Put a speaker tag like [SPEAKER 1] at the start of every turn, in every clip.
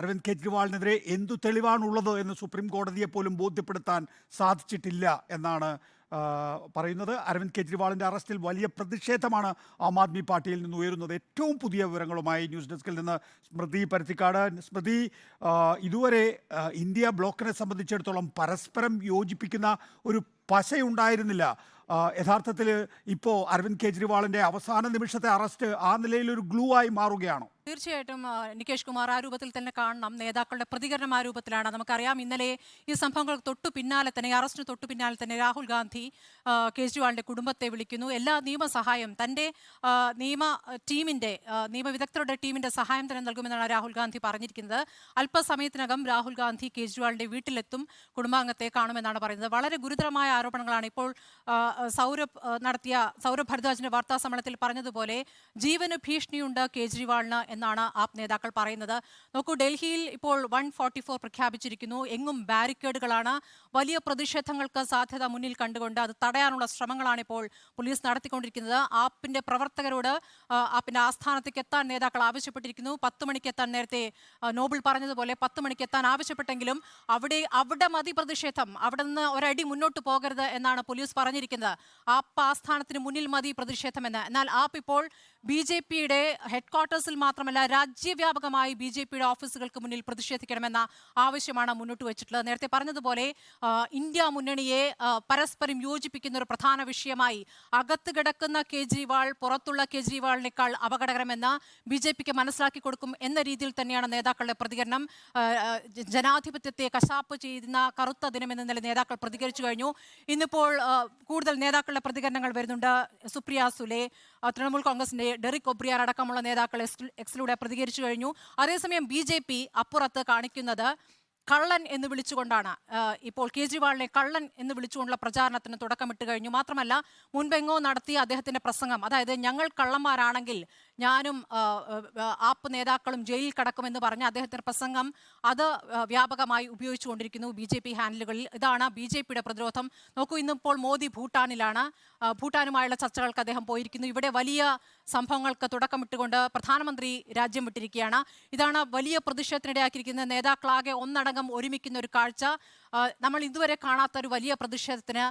[SPEAKER 1] അരവിന്ദ് കെജ്രിവാളിനെതിരെ എന്തു തെളിവാണുള്ളത് എന്ന് സുപ്രീം കോടതിയെ പോലും ബോധ്യപ്പെടുത്താൻ സാധിച്ചിട്ടില്ല എന്നാണ് പറയുന്നത്. അരവിന്ദ് കെജ്രിവാളിൻ്റെ അറസ്റ്റിൽ വലിയ പ്രതിഷേധമാണ് ആം ആദ്മി പാർട്ടിയിൽ നിന്ന് ഉയരുന്നത്. ഏറ്റവും പുതിയ വിവരങ്ങളുമായി ന്യൂസ് ഡെസ്കിൽ നിന്ന് സ്മൃതി പരുത്തിക്കാട്. സ്മൃതി, ഇതുവരെ ഇന്ത്യ ബ്ലോക്കിനെ സംബന്ധിച്ചിടത്തോളം പരസ്പരം യോജിപ്പിക്കുന്ന ഒരു പശയുണ്ടായിരുന്നില്ല. യഥാർത്ഥത്തിൽ ഇപ്പോൾ അരവിന്ദ് കെജ്രിവാളിൻ്റെ അവസാന നിമിഷത്തെ അറസ്റ്റ് ആ നിലയിലൊരു ഗ്ലൂ ആയി മാറുകയാണോ?
[SPEAKER 2] തീർച്ചയായിട്ടും നികേഷ് കുമാർ ആ രൂപത്തിൽ തന്നെ കാണണം. നേതാക്കളുടെ പ്രതികരണം ആ രൂപത്തിലാണ്. നമുക്കറിയാം, ഇന്നലെ ഈ സംഭവങ്ങൾക്ക് തൊട്ടു പിന്നാലെ തന്നെ, അറസ്റ്റിന് തൊട്ടു പിന്നാലെ തന്നെ രാഹുൽ ഗാന്ധി കേജ്രിവാളിന്റെ കുടുംബത്തെ വിളിക്കുന്നു. എല്ലാ നിയമസഹായം തൻ്റെ നിയമ ടീമിൻ്റെ നിയമവിദഗ്ധരുടെ ടീമിൻ്റെ സഹായം തന്നെ നൽകുമെന്നാണ് രാഹുൽ ഗാന്ധി പറഞ്ഞിരിക്കുന്നത്. അല്പസമയത്തിനകം രാഹുൽ ഗാന്ധി കേജ്രിവാളിന്റെ വീട്ടിലെത്തും, കുടുംബാംഗത്തെ കാണുമെന്നാണ് പറയുന്നത്. വളരെ ഗുരുതരമായ ആരോപണങ്ങളാണ് ഇപ്പോൾ സൗരഭ് ഭരദ്വാജിന്റെ വാർത്താ സമ്മേളനത്തിൽ പറഞ്ഞതുപോലെ ജീവന് ഭീഷണിയുണ്ട് കേജ്രിവാളിന് എന്നാണ് ആപ് നേതാക്കൾ പറയുന്നത്. നോക്കൂ, ഡൽഹിയിൽ ഇപ്പോൾ 144 പ്രഖ്യാപിച്ചിരിക്കുന്നു. എങ്ങും ബാരിക്കേഡുകളാണ്. വലിയ പ്രതിഷേധങ്ങൾക്ക് സാധ്യത മുന്നിൽ കണ്ടുകൊണ്ട് അത് തടയാനുള്ള ശ്രമങ്ങളാണ് ഇപ്പോൾ പോലീസ് നടത്തിക്കൊണ്ടിരിക്കുന്നത്. ആപ്പിന്റെ പ്രവർത്തകരോട് ആപ്പിന്റെ ആസ്ഥാനത്തേക്ക് എത്താൻ നേതാക്കൾ ആവശ്യപ്പെട്ടിരിക്കുന്നു. 10 മണിക്ക് എത്താൻ, നേരത്തെ നോബിൾ പറഞ്ഞതുപോലെ 10 മണിക്ക് എത്താൻ ആവശ്യപ്പെട്ടെങ്കിലും അവിടെ മതി പ്രതിഷേധം, അവിടെ നിന്ന് ഒരടി മുന്നോട്ട് പോകരുത് എന്നാണ് പോലീസ് പറഞ്ഞിരിക്കുന്നത്. ആപ്പ് ആസ്ഥാനത്തിന് മുന്നിൽ മതി പ്രതിഷേധമെന്ന്. എന്നാൽ ആപ്പ് ഇപ്പോൾ BJPയുടെ ഹെഡ് ക്വാർട്ടേഴ്സിൽ മാത്രമല്ല രാജ്യവ്യാപകമായി BJPയുടെ ഓഫീസുകൾക്ക് മുന്നിൽ പ്രതിഷേധിക്കണമെന്ന ആവശ്യമാണ് മുന്നോട്ട് വെച്ചിട്ടുള്ളത്. നേരത്തെ പറഞ്ഞതുപോലെ ഇന്ത്യ മുന്നണിയെ പരസ്പരം യോജിപ്പിക്കുന്ന ഒരു പ്രധാന വിഷയമായി അകത്ത് കിടക്കുന്ന കേജ്രിവാൾ പുറത്തുള്ള കേജ്രിവാളിനേക്കാൾ അപകടകരമെന്ന് BJPക്ക് മനസ്സിലാക്കി കൊടുക്കും എന്ന രീതിയിൽ തന്നെയാണ് നേതാക്കളുടെ പ്രതികരണം. ജനാധിപത്യത്തെ കശാപ്പ് ചെയ്യുന്ന കറുത്ത ദിനമെന്ന നില നേതാക്കൾ പ്രതികരിച്ചു കഴിഞ്ഞു. ഇന്നിപ്പോൾ കൂടുതൽ നേതാക്കളുടെ പ്രതികരണങ്ങൾ വരുന്നുണ്ട്. സുപ്രിയ സുലെ, തൃണമൂൽ കോൺഗ്രസിന്റെ ഡെറിക് ഒബ്രിയാൻ അടക്കമുള്ള നേതാക്കൾ എക്സിലൂടെ പ്രതികരിച്ചു കഴിഞ്ഞു. അതേസമയം BJP അപ്പുറത്ത് കാണിക്കുന്നത് കള്ളൻ എന്ന് വിളിച്ചുകൊണ്ടാണ്. ഇപ്പോൾ കേജ്രിവാളിനെ കള്ളൻ എന്ന് വിളിച്ചുകൊണ്ടുള്ള പ്രചാരണത്തിന് തുടക്കമിട്ട് കഴിഞ്ഞു. മാത്രമല്ല, മുൻപെങ്ങോ നടത്തിയ അദ്ദേഹത്തിന്റെ പ്രസംഗം, അതായത് ഞങ്ങൾ കള്ളന്മാരാണെങ്കിൽ ഞാനും ആപ്പ് നേതാക്കളും ജയിലിൽ കടക്കുമെന്ന് പറഞ്ഞ അദ്ദേഹത്തിന്റെ പ്രസംഗം അത് വ്യാപകമായി ഉപയോഗിച്ചുകൊണ്ടിരിക്കുന്നു BJP ഹാൻഡിലുകളിൽ. ഇതാണ് BJPയുടെ പ്രതിരോധം. നോക്കൂ, ഇന്നിപ്പോൾ മോദി ഭൂട്ടാനിലാണ്. ഭൂട്ടാനുമായുള്ള ചർച്ചകൾക്ക് അദ്ദേഹം പോയിരിക്കുന്നു. ഇവിടെ വലിയ സംഭവങ്ങൾക്ക് തുടക്കമിട്ടുകൊണ്ട് പ്രധാനമന്ത്രി രാജ്യം വിട്ടിരിക്കുകയാണ്. ഇതാണ് വലിയ പ്രതിഷേധത്തിനിടയാക്കിയിരിക്കുന്നത്. നേതാക്കളാകെ ഒന്നടങ്കം ഒരുമിക്കുന്ന ഒരു കാഴ്ച നമ്മൾ ഇതുവരെ കാണാത്ത ഒരു വലിയ പ്രതിഷേധത്തിന്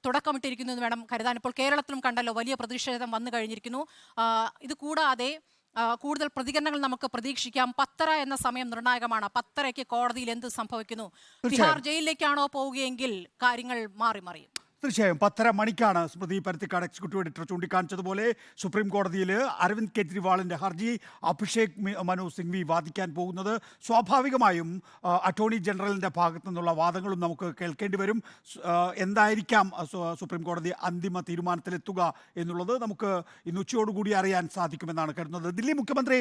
[SPEAKER 2] തുടക്കമിട്ടിരിക്കുന്നു എന്ന് വേണം കരുതാൻ. ഇപ്പോൾ കേരളത്തിലും കണ്ടല്ലോ, വലിയ പ്രതിഷേധം വന്നു കഴിഞ്ഞിരിക്കുന്നു. ഇത് കൂടാതെ കൂടുതൽ പ്രതികരണങ്ങൾ നമുക്ക് പ്രതീക്ഷിക്കാം. 10:30 എന്ന സമയം നിർണായകമാണ്. 10:30 കോടതിയിൽ എന്ത് സംഭവിക്കുന്നു? ബിഹാർ ജയിലിലേക്കാണോ പോവുകയെങ്കിൽ കാര്യങ്ങൾ മാറി മറിയും.
[SPEAKER 1] തീർച്ചയായും 10:30 മണിക്കാണ് സ്മൃതി പരുത്തിക്കാട് എക്സിക്യൂട്ടീവ് എഡിറ്റർ ചൂണ്ടിക്കാണിച്ചതുപോലെ സുപ്രീം കോടതിയിൽ അരവിന്ദ് കെജ്രിവാളിൻ്റെ ഹർജി അഭിഷേക് മനു സിംഗ്വി വാദിക്കാൻ പോകുന്നത്. സ്വാഭാവികമായും അറ്റോർണി ജനറലിൻ്റെ ഭാഗത്തു നിന്നുള്ള വാദങ്ങളും നമുക്ക് കേൾക്കേണ്ടി വരും. എന്തായിരിക്കാം സുപ്രീം കോടതി അന്തിമ തീരുമാനത്തിലെത്തുക എന്നുള്ളത് നമുക്ക് ഇന്ന് ഉച്ചയോടുകൂടി അറിയാൻ സാധിക്കുമെന്നാണ് കരുതുന്നത്. ദില്ലി മുഖ്യമന്ത്രി